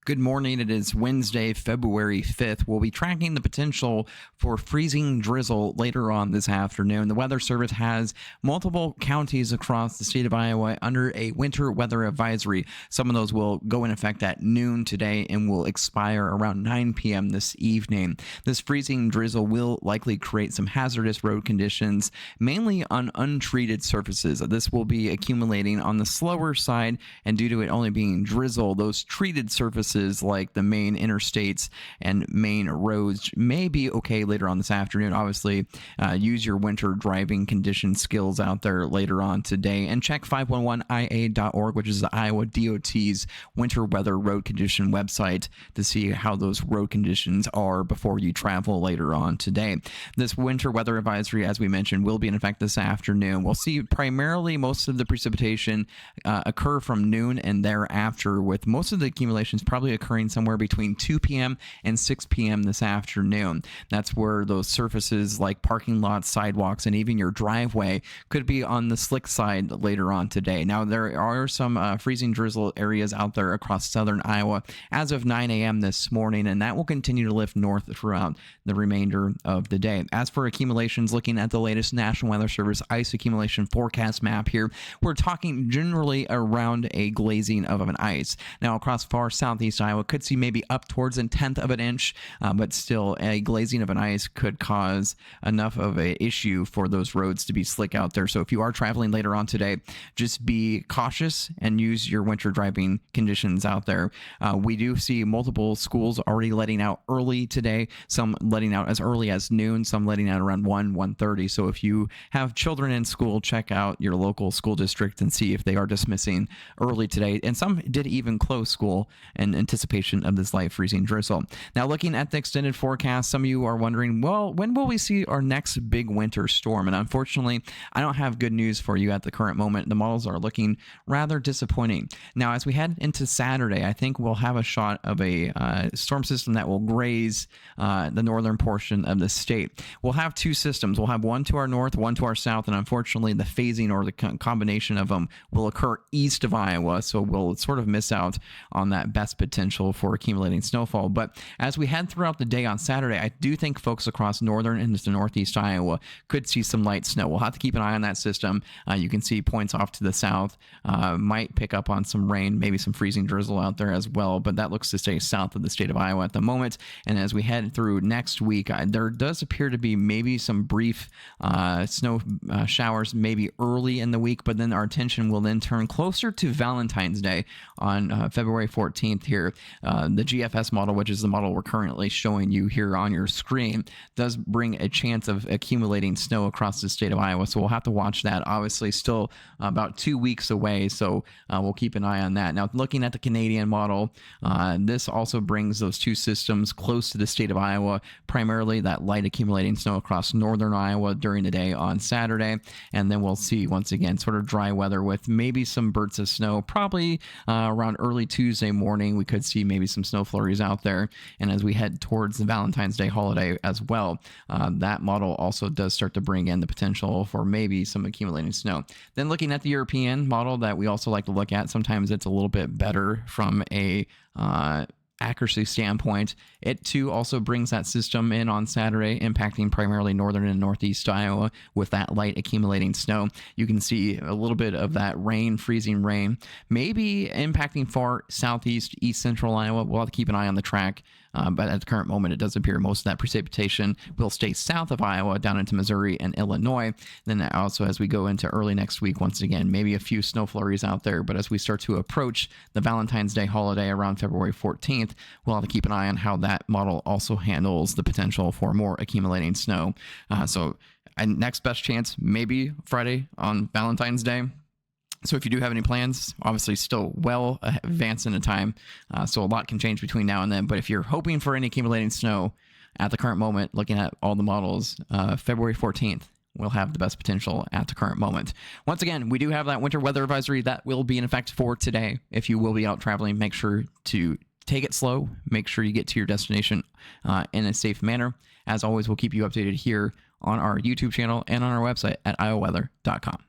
Good morning. It is Wednesday, February 5th. We'll be tracking the potential for freezing drizzle later on this afternoon. The Weather Service has multiple counties across the state of Iowa under a winter weather advisory. Some of those will go in effect at noon today and will expire around 9 p.m. this evening. This freezing drizzle will likely create some hazardous road conditions, mainly on untreated surfaces. This will be accumulating on the slower side, and due to it only being drizzle, those treated surfaces like the main interstates and main roads may be okay later on this afternoon. Obviously, use your winter driving condition skills out there later on today, and check 511ia.org, which is the Iowa DOT's winter weather road condition website, to see how those road conditions are before you travel later on today. This winter weather advisory, as we mentioned, will be in effect this afternoon. We'll see primarily most of the precipitation occur from noon and thereafter, with most of the accumulations probably occurring somewhere between 2 p.m. and 6 p.m. this afternoon. That's where those surfaces like parking lots, sidewalks, and even your driveway could be on the slick side later on today. Now, there are some freezing drizzle areas out there across southern Iowa as of 9 a.m. this morning, and that will continue to lift north throughout the remainder of the day. As for accumulations, looking at the latest National Weather Service ice accumulation forecast map here, we're talking generally around a glazing of an ice. Now, across far southeast Iowa, could see maybe up towards a tenth of an inch, but still a glazing of an ice could cause enough of an issue for those roads to be slick out there. So if you are traveling later on today, just be cautious and use your winter driving conditions out there. We do see multiple schools already letting out early today, some letting out as early as noon, some letting out around 1:30. So if you have children in school, check out your local school district and see if they are dismissing early today. And some did even close school in anticipation of this light freezing drizzle. Now, looking at the extended forecast, some of you are wondering, well, when will we see our next big winter storm? And unfortunately, I don't have good news for you at the current moment. The models are looking rather disappointing. Now, as we head into Saturday, I think we'll have a shot of a storm system that will graze the northern portion of the state. We'll have two systems. We'll have one to our north, one to our south, and unfortunately, the phasing or the combination of them will occur east of Iowa, so we'll sort of miss out on that best potential for accumulating snowfall. But as we head throughout the day on Saturday, I do think folks across northern and into northeast Iowa could see some light snow. We'll have to keep an eye on that system. You can see points off to the south might pick up on some rain, maybe some freezing drizzle out there as well, but that looks to stay south of the state of Iowa at the moment. And as we head through next week, there does appear to be maybe some brief snow showers maybe early in the week, but then our attention will then turn closer to Valentine's Day on February 14th here. The GFS model, which is the model we're currently showing you here on your screen, does bring a chance of accumulating snow across the state of Iowa. So we'll have to watch that. Obviously, still about 2 weeks away. So we'll keep an eye on that. Now, looking at the Canadian model, this also brings those two systems close to the state of Iowa, primarily that light accumulating snow across northern Iowa during the day on Saturday. And then we'll see, once again, sort of dry weather with maybe some bursts of snow, probably around early Tuesday morning. We could see maybe some snow flurries out there. And as we head towards the Valentine's Day holiday as well, that model also does start to bring in the potential for maybe some accumulating snow. Then looking at the European model that we also like to look at, sometimes it's a little bit better from a accuracy standpoint. It too also brings that system in on Saturday, impacting primarily northern and northeast Iowa with that light accumulating snow. You can see a little bit of that rain, freezing rain, maybe impacting far southeast, east central Iowa. We'll have to keep an eye on the track. But at the current moment, it does appear most of that precipitation will stay south of Iowa down into Missouri and Illinois. Then also, as we go into early next week, once again, maybe a few snow flurries out there. But as we start to approach the Valentine's Day holiday around February 14th, we'll have to keep an eye on how that model also handles the potential for more accumulating snow. And next best chance, maybe Friday on Valentine's Day. So if you do have any plans, obviously still well advanced in the time, so a lot can change between now and then. But if you're hoping for any accumulating snow at the current moment, looking at all the models, February 14th, we'll have the best potential at the current moment. Once again, we do have that winter weather advisory that will be in effect for today. If you will be out traveling, make sure to take it slow. Make sure you get to your destination in a safe manner. As always, we'll keep you updated here on our YouTube channel and on our website at iowaweather.com.